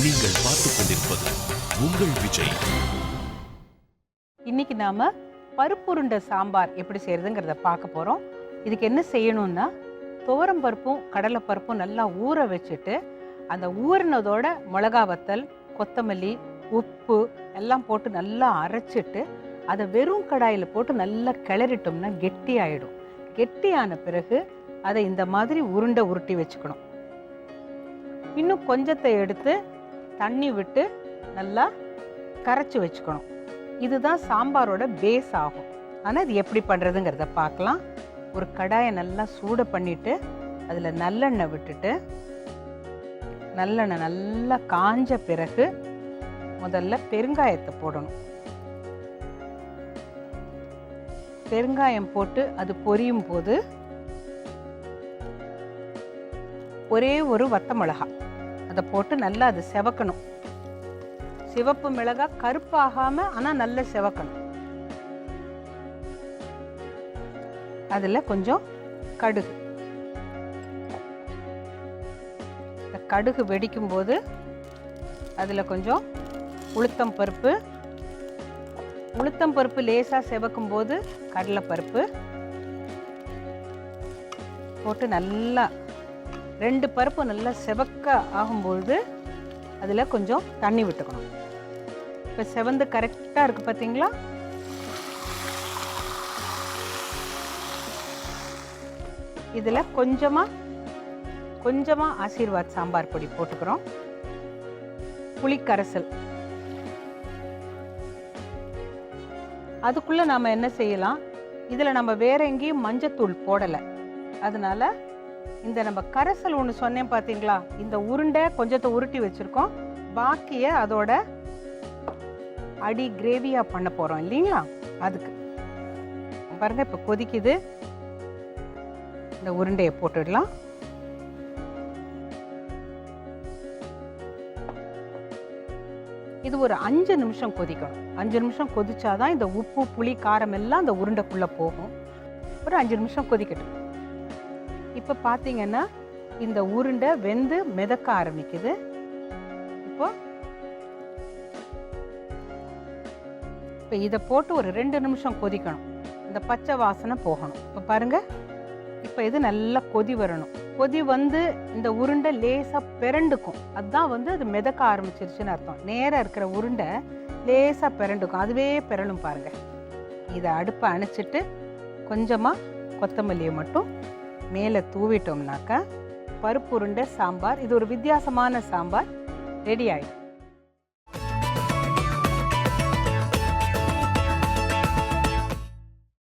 நீங்கள் பார்த்துக் கொண்டிருப்பது உங்கள் விஜய். இன்னைக்கு நாம பருப்புருண்டை சாம்பார் எப்படி செய்யறதுங்கிறத பார்க்க போறோம். இதுக்கு என்ன செய்யணும்னா, துவரம் பருப்பும் கடலை பருப்பும் நல்லா ஊற வச்சுட்டு, அந்த ஊறினதோட மிளகா வத்தல், கொத்தமல்லி, உப்பு எல்லாம் போட்டு நல்லா அரைச்சிட்டு, அதை வெறும் கடாயில் போட்டு நல்லா கிளறிட்டோம்னா கெட்டி ஆயிடும். கெட்டியான பிறகு அதை இந்த மாதிரி உருண்டை உருட்டி வச்சுக்கணும். இன்னும் கொஞ்சத்தை எடுத்து தண்ணி விட்டு நல்லா கரைச்சி வச்சுக்கணும். இதுதான் சாம்பாரோட பேஸ் ஆகும். ஆனால் இது எப்படி பண்ணுறதுங்கிறத பார்க்கலாம். ஒரு கடாயை நல்லா சூடு பண்ணிவிட்டு அதில் நல்லெண்ணெய் விட்டுட்டு, நல்லெண்ணெய் நல்லா காஞ்ச பிறகு முதல்ல பெருங்காயத்தை போடணும். பெருங்காயம் போட்டு அது பொரியும் போது ஒரே ஒரு வத்த மிளகாய் அதை போட்டு நல்லா அது செவக்கணும். சிவப்பு மிளகாய் கருப்பாகாம ஆனால் நல்லா செவக்கணும். அதில் கொஞ்சம் கடுகு, இந்த கடுகு வெடிக்கும் போது அதில் கொஞ்சம் உளுத்தம் பருப்பு, உளுத்தம் பருப்பு லேசாக செவக்கும் போது கடலைப்பருப்பு போட்டு நல்லா 2 பருப்பு நல்லா செவக்க ஆகும்பொழுது அதில் கொஞ்சம் தண்ணி விட்டுக்கணும். இப்போ செவந்து கரெக்டாக இருக்குது பார்த்தீங்களா? இதில் கொஞ்சமாக ஆசீர்வாத் சாம்பார் பொடி போட்டுக்கிறோம். புளிக்கரைசல். அதுக்குள்ளே நாம் என்ன செய்யலாம், இதில் நம்ம வேற எங்கேயும் மஞ்சத்தூள் போடலை. அதனால இந்த நம்ம கரைசல் ஒன்று சொன்னேன் பார்த்தீங்களா, இந்த உருண்டை கொஞ்சத்தை உருட்டி வச்சுருக்கோம். பாக்கியை அதோட அடி கிரேவியாக பண்ண போகிறோம் இல்லைங்களா? அதுக்கு பாருங்கள், இப்போ கொதிக்குது. இந்த உருண்டையை போட்டுடலாம். இது ஒரு 5 நிமிஷம் கொதிக்கணும். 5 நிமிஷம் கொதிச்சாதான் இந்த உப்பு புளி காரம் எல்லாம் அந்த உருண்டைக்குள்ளே போகும். ஒரு 5 நிமிஷம் கொதிக்கட்டும். இப்போ பார்த்தீங்கன்னா இந்த உருண்டை வெந்து மிதக்க ஆரம்பிக்குது. இப்போ இதை போட்டு ஒரு 2 நிமிஷம் கொதிக்கணும். இந்த பச்சை வாசனை போகணும். இப்போ பாருங்க, இப்போ இது நல்லா கொதி வரணும். கொதி வந்து இந்த உருண்டை லேசாக பிறண்டுக்கும். அதுதான் வந்து அது மிதக்க ஆரம்பிச்சிருச்சுன்னு அர்த்தம். நேராக இருக்கிற உருண்டை லேசாக பிறண்டுக்கும். அதுவே பிறலும் பாருங்க. இதை அடுப்பை அணைச்சிட்டு கொஞ்சமாக கொத்தமல்லியை மட்டும் மேலே தூவிட்டோம்னாக்கா பருப்பு உருண்டை சாம்பார், இது ஒரு வித்தியாசமான சாம்பார் ரெடி ஆகிடும்.